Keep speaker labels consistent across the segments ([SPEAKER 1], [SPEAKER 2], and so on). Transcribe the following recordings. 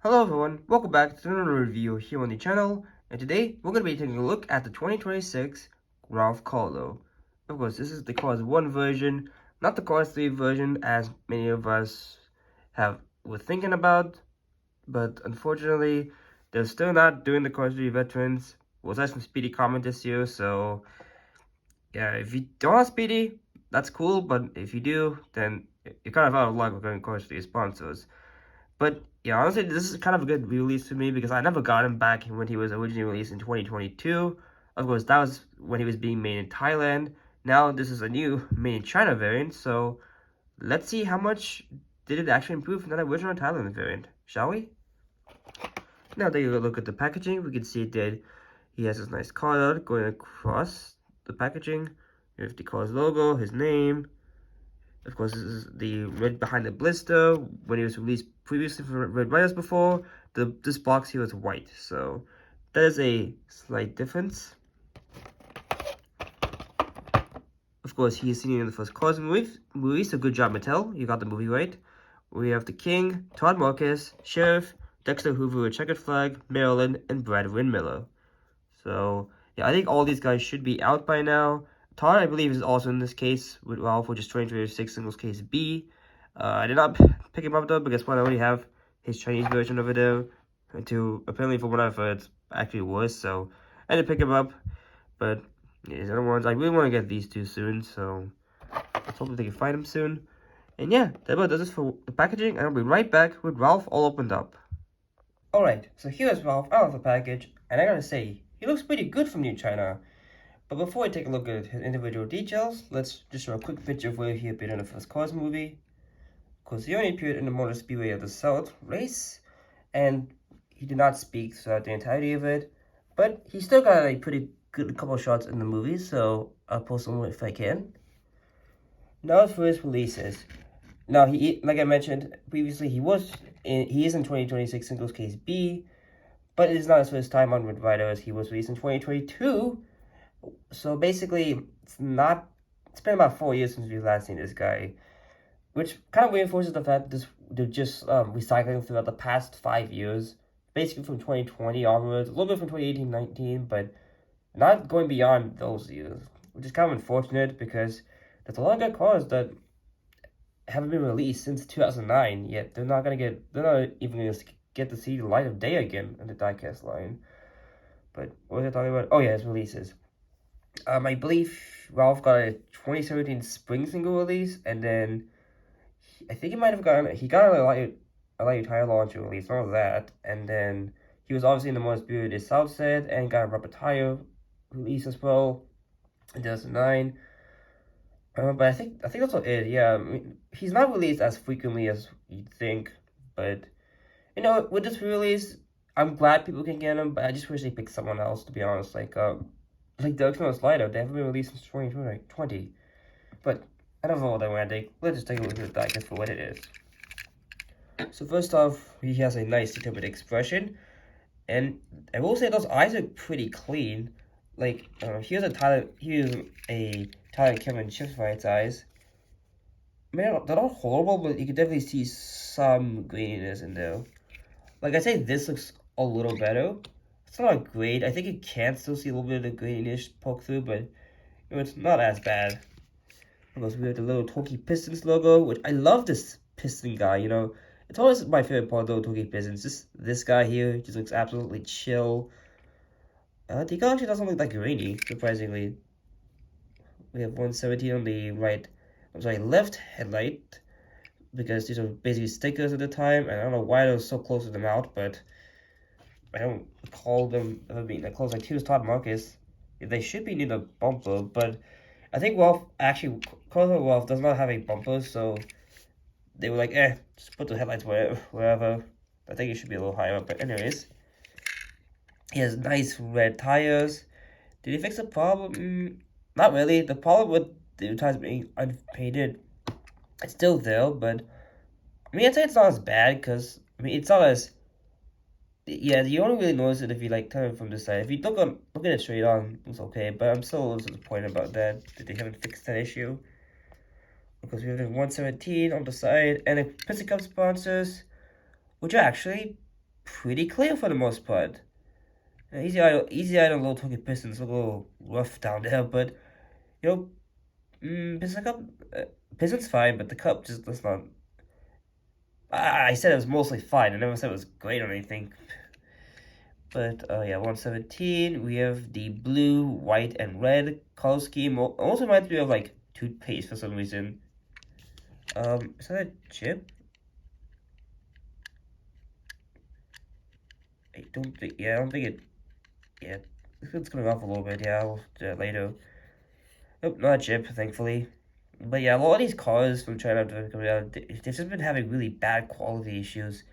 [SPEAKER 1] Hello everyone, welcome back to another review here on the channel, and today we're going to be taking a look at the 2026 Ralph Carlow. Of course, this is the Cars 1 version, not the Cars 3 version as many of us were thinking about, but unfortunately, they're still not doing the Cars 3 Veterans. Was that some Speedy comment this year, so yeah, if you don't have Speedy, that's cool, but if you do, then you're kind of out of luck with getting Cars 3 sponsors. But yeah, honestly, this is kind of a good release for me because I never got him back when he was originally released in 2022. Of course, that was when he was being made in Thailand. Now this is a new made in China variant, so let's see how much did it actually improve from that original Thailand variant, shall we? Now taking a look at the packaging, we can see that he has this nice card out going across the packaging. Here's the car's logo, his name. Of course, this is the red behind the blister. When it was released previously for Red Riders before, this box here was white. So that is a slight difference. Of course, he is seen in the first Cars movie, so good job, Mattel. You got the movie right. We have the King, Todd Marcus, Sheriff, Dexter Hoover with Checkered Flag, Maryland, and Brad Windmiller. So yeah, I think all these guys should be out by now. Todd, I believe, is also in this case with Ralph, which is 2026 singles case B. I did not pick him up though because one, I already have his Chinese version over there. And two, apparently from what I've heard, it's actually worse. So I didn't pick him up. But yeah, these other ones, I really want to get these two soon. So let's hope they can find them soon. And yeah, that about does it for the packaging. And I'll be right back with Ralph all opened up. Alright, so here's Ralph out of the package. And I gotta say, he looks pretty good from New China. But before we take a look at his individual details, let's just show a quick picture of where he appeared in the first Cars movie. Of course, he only appeared in the Motor Speedway of the South race, and he did not speak throughout the entirety of it. But he still got a pretty good couple shots in the movie, so I'll post them if I can. Now for his releases. Now, like I mentioned previously, he is in 2026 Singles Case B, but it is not his first time on Red Rider as he was released in 2022. So basically, it's been about 4 years since we've last seen this guy, which kind of reinforces the fact that they're just recycling throughout the past 5 years, basically from 2020 onwards, a little bit from 2018-19, but not going beyond those years, which is kind of unfortunate because there's a lot of good cars that haven't been released since 2009, yet they're not even gonna get to see the light of day again in the diecast line. But what was I talking about? Oh yeah, his releases. I believe Ralph got a 2017 spring single release, and then I think he got a light tire launcher release, all of that, and then he was obviously in the Most Spirited South set and got a rubber tire release as well in 2009. But I think that's all it. Yeah, I mean, he's not released as frequently as you'd think, but you know, with this release, I'm glad people can get him, but I just wish they picked someone else, to be honest. Like the external slider, they haven't been released since 2020. But enough of all that romantic. Let's just take a look at the diecast for what it is. So first off, he has a nice determined expression, and I will say those eyes are pretty clean. Like here's a Tyler Kevin Chipswright's eyes. I mean, they're not horrible, but you can definitely see some graininess in there. Like I say, this looks a little better. It's not great. I think you can still see a little bit of the greenish poke through, but you know, it's not as bad. Of course, we have the little Toki Pistons logo, which I love this piston guy, you know. It's always my favorite part of the Toki Pistons. Just this guy here just looks absolutely chill. The car actually doesn't look that grainy, surprisingly. We have 117 on the left headlight, because these are basically stickers at the time, and I don't know why they're so close to the mouth, but I don't recall them ever being that close. Like, here's Todd Marcus. They should be near the bumper, but I think Ralph does not have a bumper, so they were like, just put the headlights wherever. I think it should be a little higher up, but anyways. He has nice red tires. Did he fix the problem? Not really. The problem with the tires being unpainted, it's still there, but I mean, I'd say it's not as bad, because I mean, it's not as, yeah, you only really notice it if you like turn it from the side. If you look at it straight on, it's okay, but I'm still a little disappointed about that they haven't fixed that issue. Because we have 117 on the side, and the Piston Cup sponsors, which are actually pretty clear for the most part. Easy item, low token pistons, a little rough down there, but you know, Piston Cup, Piston's fine, but the cup just does not. I said it was mostly fine. I never said it was great or anything. But yeah, 117. We have the blue, white, and red color scheme. Also reminds me of like toothpaste for some reason. Is that a chip? I don't think. Yeah, I don't think it. Yeah, it's coming off a little bit. Yeah, I'll do that later. Nope, not a chip, thankfully. But yeah, a lot of these cars from China coming out, they've just been having really bad quality issues.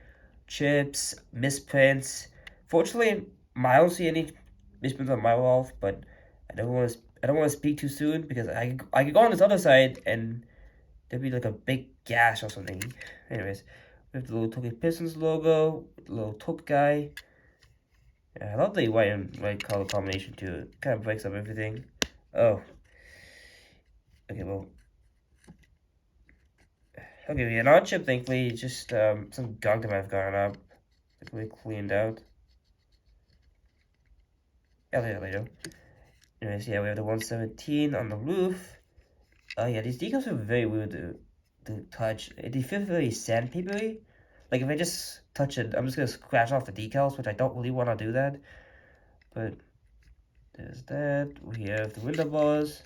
[SPEAKER 1] Chips, misprints. Fortunately, I don't see any misprints on my wall, but I don't want to speak too soon because I could go on this other side and there'd be like a big gash or something. Anyways, we have the little Tokyo Pistons logo, the little Tok guy. Yeah, I love the white and red color combination too. It kind of breaks up everything. Oh. Okay, well. Okay, yeah, not chip, thankfully. Just some gunk that might have gone up. Thankfully cleaned out. Yeah, later. Anyways, yeah, we have the 117 on the roof. Oh yeah, these decals are very weird to touch. They feel very sandpapery. Like if I just touch it, I'm just gonna scratch off the decals, which I don't really want to do that. But there's that. We have the window bars.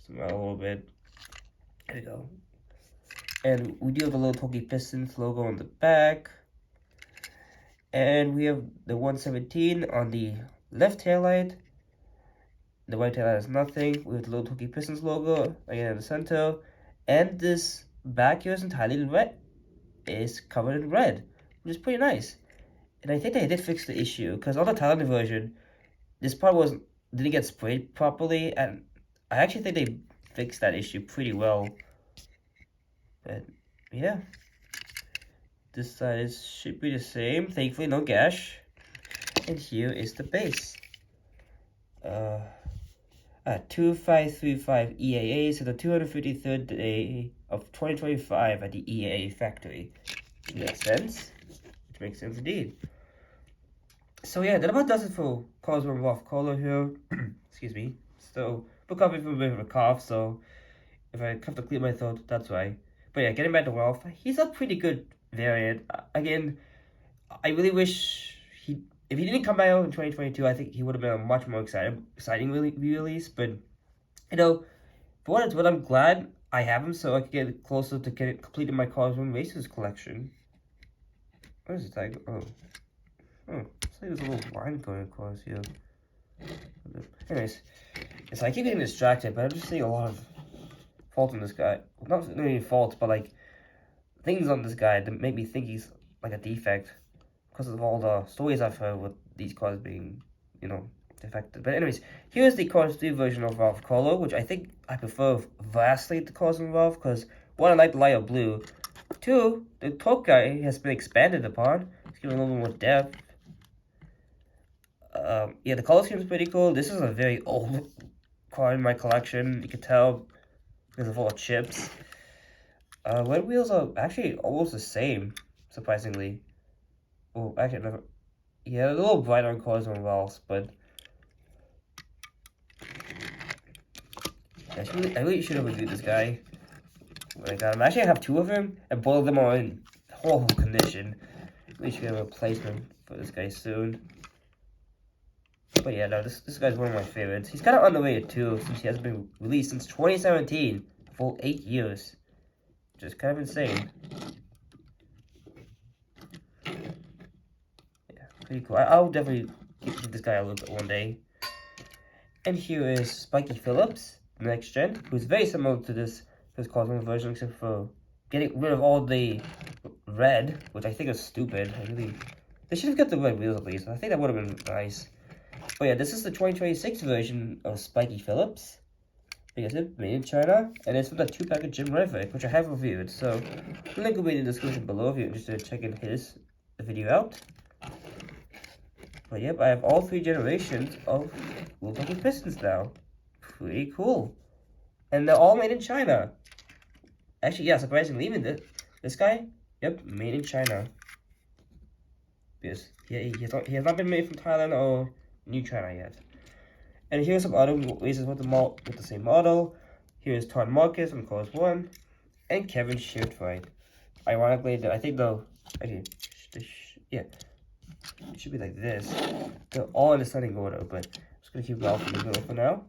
[SPEAKER 1] Smell a little bit. There we go. And we do have the little Toki Pistons logo on the back. And we have the 117 on the left taillight. The right taillight has nothing. We have the little Toki Pistons logo again in the center. And this back here is entirely in red. It's covered in red, which is pretty nice. And I think they did fix the issue, because on the Thailand version, this part didn't get sprayed properly, and I actually think they fixed that issue pretty well. But yeah, this side should be the same. Thankfully, no gash. And here is the base. 2535 EAA, so the 253rd day of 2025 at the EAA factory. Which makes sense. Which makes sense indeed. So yeah, that about does it for Cars from Rough Color here. Excuse me. So, we're coming from a bit of a cough, so if I have to clear my throat, that's why. But yeah, getting back to Ralph, he's a pretty good variant. Again, I really wish if he didn't come out in 2022, I think he would have been a much more exciting release. But you know, for what it's worth, I'm glad I have him so I can get closer to completing my Cars Run Races collection. What is it like? Oh, it's like there's a little line going across here. Anyways, so I keep getting distracted, but I'm just seeing a lot of faults in this guy. Not really faults, but like things on this guy that make me think he's like a defect because of all the stories I've heard with these cars being, you know, defective. But anyways, here's the Cars 3 version of Ralph Carlow, which I think I prefer vastly to Cars and Ralph, because one, I like the lighter blue. Two, the top guy has been expanded upon. It's given a little bit more depth. Yeah, the color scheme is pretty cool. This is a very old car in my collection. You can tell because of all the chips. Red wheels are actually almost the same, surprisingly. Oh, actually, never. Yeah, a little brighter on cars than Ralph's, but I really should have reviewed this guy when I got him. Actually, I have two of him, and both of them are in horrible condition. We should get a replacement for this guy soon. But yeah, no, this guy's one of my favorites. He's kind of underrated too, since he hasn't been released since 2017, a full 8 years. Which is kind of insane. Yeah, pretty cool. I'll definitely give this guy a look at one day. And here is Spiky Phillips, the next gen, who's very similar to this Cosmo version, except for getting rid of all the red, which I think is stupid. They should have got the red wheels at least. I think that would have been nice. But yeah, this is the 2026 version of Spiky Phillips. Because it's made in China, and it's from the 2-pack of Jim Revik, which I have reviewed. So, the link will be in the description below if you're interested in checking the video out. But yep, I have all 3 generations of Wolfpack Pistons now. Pretty cool. And they're all made in China. Actually, yeah, surprisingly, even this guy, yep, made in China. because he has not been made from Thailand or New China yet. And here's some other races with the same model. Here's Todd Marcus from Course 1, and Kevin Shift Right. Ironically, I think though, actually, yeah, it should be like this. They're all in descending order, but I'm just gonna keep Ralph in the middle for now.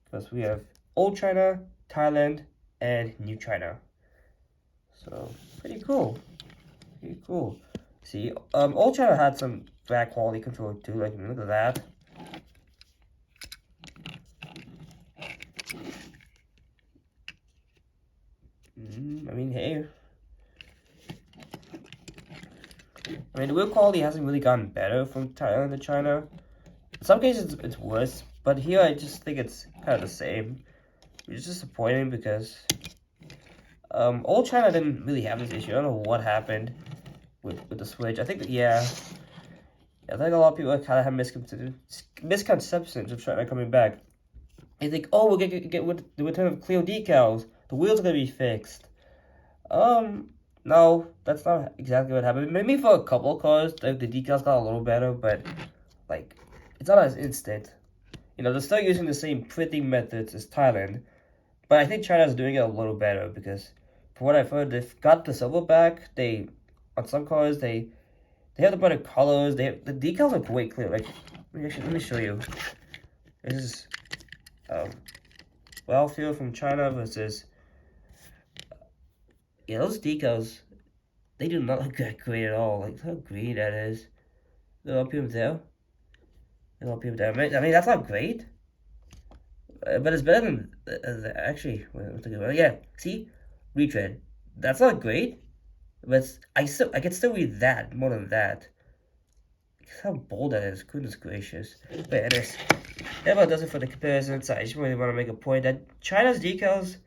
[SPEAKER 1] Because we have Old China, Thailand, and New China. So pretty cool. Pretty cool. See, Old China had some bad quality control too. Like, look at that. I mean, hey. I mean, the wheel quality hasn't really gotten better from Thailand to China. In some cases, it's worse. But here, I just think it's kind of the same. Which is disappointing because Old China didn't really have this issue. I don't know what happened with the Switch. I think that, yeah. I think a lot of people kind of have misconceptions of China coming back. They think, oh, we're gonna get with the return of clear decals. The wheels are gonna be fixed. No, that's not exactly what happened. Maybe for a couple of cars, the decals got a little better, but like, it's not as instant. You know, they're still using the same printing methods as Thailand, but I think China's doing it a little better because, from what I've heard, they've got the silver back. On some cars, they have the better colors. The decals are way clear. Like, let me show you. This is Wellfield from China versus yeah, those decals. They do not look that great at all. Like, how green that is. They're up here there. They're up here there. I mean, that's not great, but it's better than actually. Yeah, see, retread. That's not great, but I can still read that more than that. How bold that is, goodness gracious. But anyways, that about does it for the comparisons. I just really want to make a point that China's decals,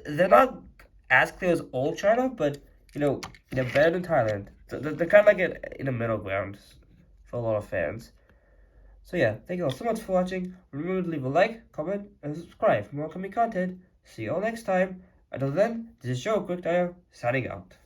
[SPEAKER 1] they're not as clear as Old China, but, you know, they're better than Thailand. They're kind of like in the middle ground for a lot of fans. So yeah, thank you all so much for watching. Remember to leave a like, comment, and subscribe for more upcoming content. See you all next time. Until then, this is Joe Quick Tire, signing out.